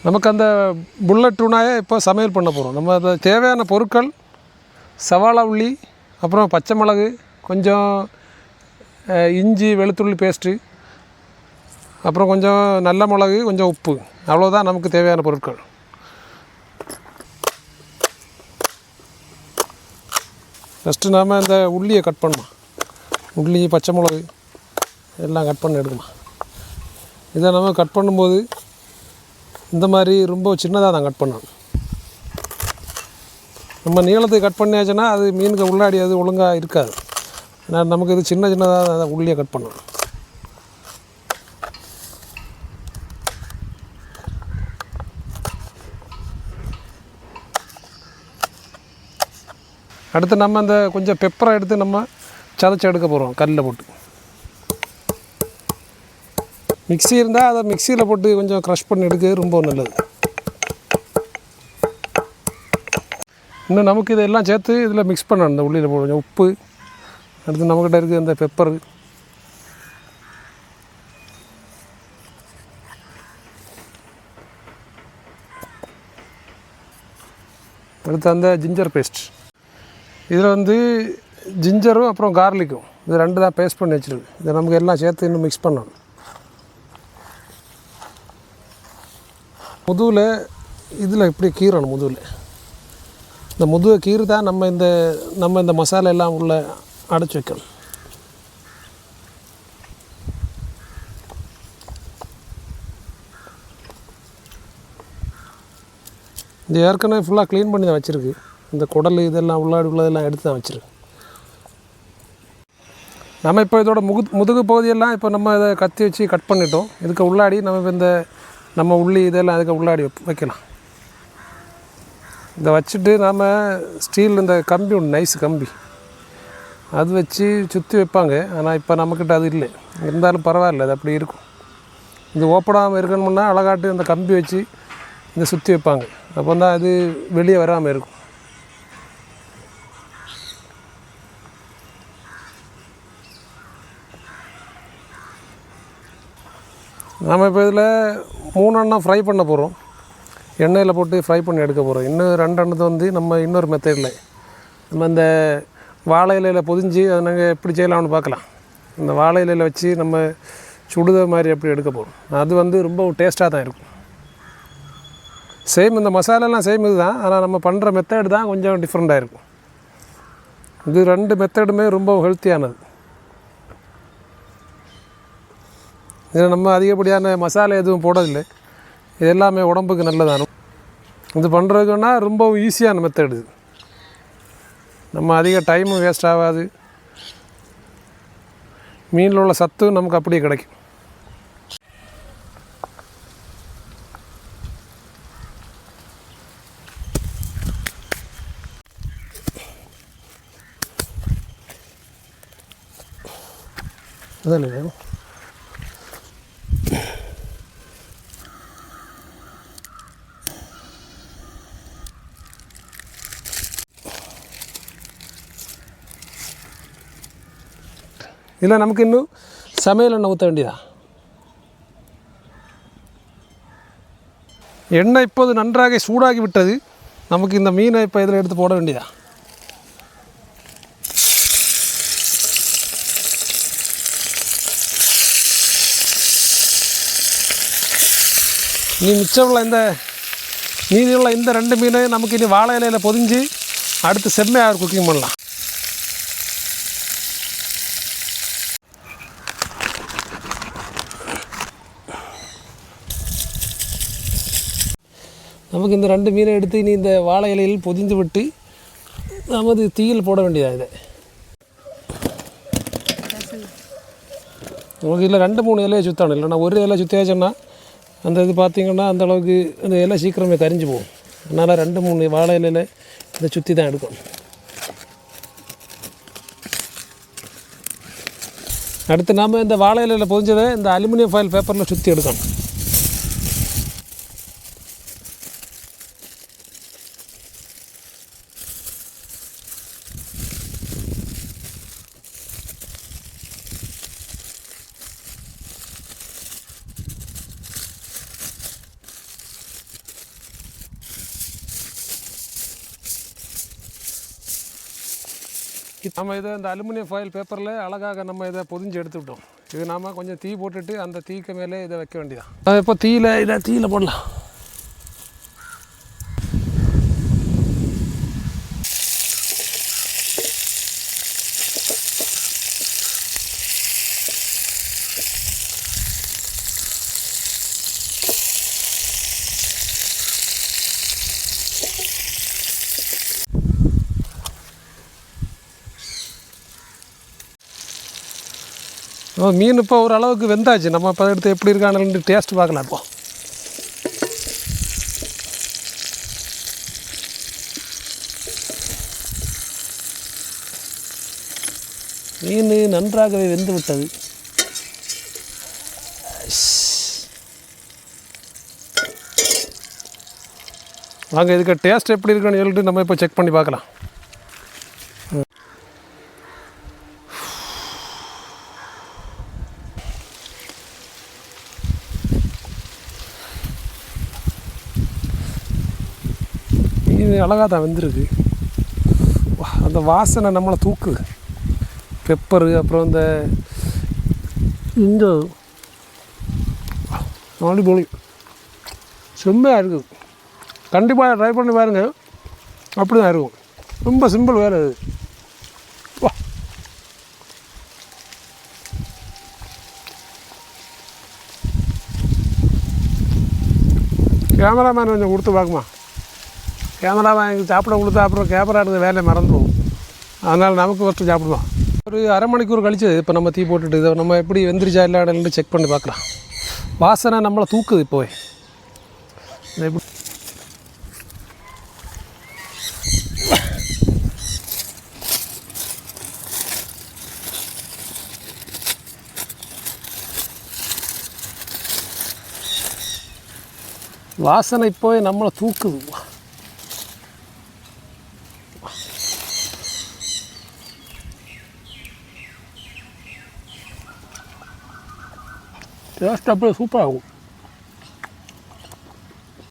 நமக்கு அந்த புல்லட் டூனாயை இப்போ சமையல் பண்ண போகிறோம். நம்ம அது தேவையான பொருட்கள் சவாளா உள்ளி, அப்புறம் பச்சை மிளகு, கொஞ்சம் இஞ்சி வெளுத்துள்ளி பேஸ்ட்டு, அப்புறம் கொஞ்சம் நல்ல மிளகு, கொஞ்சம் உப்பு, அவ்வளோதான் நமக்கு தேவையான பொருட்கள். ஃபஸ்ட்டு நாம் இந்த உள்ளியை கட் பண்ணணும். உள்ளி, பச்சை மிளகு எல்லாம் கட் பண்ணி எடுக்கணும். இதை நம்ம கட் பண்ணும்போது இந்த மாதிரி ரொம்ப சின்னதாக தான் கட் பண்ணணும். நம்ம நீளத்துக்கு கட் பண்ணியாச்சுன்னா அது மீனுக்கு உள்ளாடி அது ஒழுங்காக இருக்காது. ஏன்னா நமக்கு இது சின்ன சின்னதாக உள்ளியை கட் பண்ணணும். அடுத்து நம்ம அந்த கொஞ்சம் பெப்பரை எடுத்து நம்ம சதைச்சி எடுக்க போகிறோம். கல்லில் போட்டு மிக்ஸி இருந்தால் அதை மிக்சியில் போட்டு கொஞ்சம் க்ரஷ் பண்ணி எடுக்கிறது ரொம்ப நல்லது. இன்னும் நமக்கு இதெல்லாம் சேர்த்து இதில் மிக்ஸ் பண்ணணும். இந்த உள்ளியில் போட கொஞ்சம் உப்பு, அடுத்து நம்மக்கிட்ட இருக்குது அந்த பெப்பர், அடுத்து அந்த ஜிஞ்சர் பேஸ்ட். இதில் ஜிஞ்சரும் அப்புறம் கார்லிக்கும் இது ரெண்டு தான் பேஸ்ட் பண்ணி வச்சுருக்கு. இதை நமக்கு எல்லாம் சேர்த்து இன்னும் மிக்ஸ் பண்ணணும். முதுகில் இதில் இப்படி கீறணும். இந்த முதுகை கீறு தான் நம்ம இந்த மசாலா எல்லாம் உள்ளே அடைச்சி வைக்கணும். இந்த ஏற்கனவே ஃபுல்லாக க்ளீன் பண்ணி தான் வச்சுருக்கு. இந்த குடல் இதெல்லாம் உள்ளதெல்லாம் எடுத்து தான் வச்சுருக்கு. நம்ம இப்போ இதோட முதுகு பகுதியெல்லாம் இப்போ நம்ம இதை கத்தி வச்சு கட் பண்ணிட்டோம். இதுக்கு உள்ளாடி நம்ம உள்ளி இதெல்லாம் அதுக்கு உள்ளாடி வைக்கலாம். இதை வச்சுட்டு நாம் ஸ்டீல் இந்த கம்பி ஒன்று நைஸ் கம்பி அது வச்சு சுற்றி வைப்பாங்க. ஆனால் இப்போ நம்மக்கிட்ட அது இல்லை. இருந்தாலும் பரவாயில்ல, அது அப்படி இருக்கும். இது ஓப்படாமல் இருக்கணும்னா அழகாட்டு இந்த கம்பி வச்சு இதை சுற்றி வைப்பாங்க. அப்போ தான் அது வெளியே வராமல் இருக்கும். நாம் இப்போ இதில் 3 எண்ணம் ஃப்ரை பண்ண போகிறோம். எண்ணெயில் போட்டு ஃப்ரை பண்ணி எடுக்க போகிறோம். இன்னும் 2 எண்ணத்தை நம்ம இன்னொரு மெத்தடில் நம்ம இந்த வாழை இலையில் பொதிஞ்சு அதை நாங்கள் எப்படி செய்யலாம்னு பார்க்கலாம். இந்த வாழை இலையில் வச்சு நம்ம சுடுத மாதிரி எப்படி எடுக்க போகிறோம். அது ரொம்ப டேஸ்ட்டாக தான் இருக்கும். சேம் இந்த மசாலாலாம் சேம் இது தான். ஆனால் நம்ம பண்ணுற மெத்தட் தான் கொஞ்சம் டிஃப்ரெண்ட்டாக இருக்கும். இது 2 மெத்தடுமே ரொம்ப ஹெல்த்தியானது. இதில் நம்ம அதிகப்படியான மசாலா எதுவும் போடவில்லை. இது எல்லாமே உடம்புக்கு நல்லதான. இது பண்ணுறதுக்குன்னா ரொம்ப ஈஸியான மெத்தடு. நம்ம அதிக டைமும் வேஸ்ட் ஆகாது. மீனில் உள்ள சத்து நமக்கு அப்படியே கிடைக்கும். அதில் இதில் நமக்கு இன்னும் சமையல் எண்ணெய் ஊற்ற வேண்டியதா. எண்ணெய் இப்போது நன்றாக சூடாகி விட்டது. நமக்கு இந்த மீனை இப்போ இதில் எடுத்து போட வேண்டியதா. மீதியுள்ள இந்த 2 மீனை நமக்கு இனி வாழை இலையில் பொதிஞ்சு அடுத்து செம்மையாக குக்கிங் பண்ணலாம். நமக்கு இந்த 2 மீனை எடுத்து இனி இந்த வாழை இலையில் பொதிந்து விட்டு நமது தீயில் போட வேண்டியதாக. இதை நமக்கு இல்லை 2-3 இலையை சுற்றணும். இல்லைன்னா ஒரு இலை சுற்றியாச்சுன்னா அந்த இது பார்த்திங்கன்னா அந்தளவுக்கு அந்த இலை சீக்கிரமே கரிஞ்சு போகும். அதனால் 2-3 வாழை இலையில் இதை சுற்றி தான் எடுக்கணும். அடுத்து நாம் இந்த வாழை இலையில் பொதிஞ்சதை இந்த அலுமினியம் ஃபாயில் பேப்பரில் சுற்றி எடுக்கணும். நம்ம இதை இந்த அலுமினியம் ஃபாயில் பேப்பரில் அழகாக நம்ம இதை பொதிஞ்சு எடுத்துக்கிட்டோம். இது நாம் கொஞ்சம் தீ போட்டுட்டு அந்த தீக்கு மேலே இதை வைக்க வேண்டியதான். அது இப்போ தீயில் போடலாம். மீன் இப்போ ஓரளவுக்கு வெந்தாச்சு. நம்ம இப்போ எடுத்து எப்படி இருக்கான்னு டேஸ்ட் பார்க்கலாம். இப்போ மீன் நன்றாகவே வெந்து விட்டது. வாங்க இதுக்கு டேஸ்ட் எப்படி இருக்குன்னு சொல்லிட்டு நம்ம இப்போ செக் பண்ணி பார்க்கலாம். மீன் அழகாக தான் வெந்திருக்கு. அந்த வாசனை நம்மளை தூக்குது. பெப்பரு அப்புறம் இந்த அடிப்பொலி செம்மையாக இருக்குது. கண்டிப்பாக ட்ரை பண்ணி பாருங்க. அப்படி தான் இருக்கும். ரொம்ப சிம்பிள் வேறு அது. கேமராமேன் கொஞ்சம் கொடுத்து பார்க்குமா? கேமராமேன் எங்களுக்கு சாப்பிட கொடுத்தா அப்புறம் கேமரா எடுத்து வேலையை மறந்துடுவோம். அதனால் நமக்கு ஃபஸ்ட்டு சாப்பிடுவோம். ஒரு அரை மணிக்கூர் கழிச்சு இப்போ நம்ம தீ போட்டுட்டு இதை நம்ம எப்படி வெந்திரிச்சா இல்லைன்னு செக் பண்ணி பார்க்கலாம். வாசனை நம்மளை தூக்குது. இப்போவே எப்படி வாசனை இப்போவே நம்மளை தூக்குது. டேஸ்ட் அப்படியே சூப்பராகும்.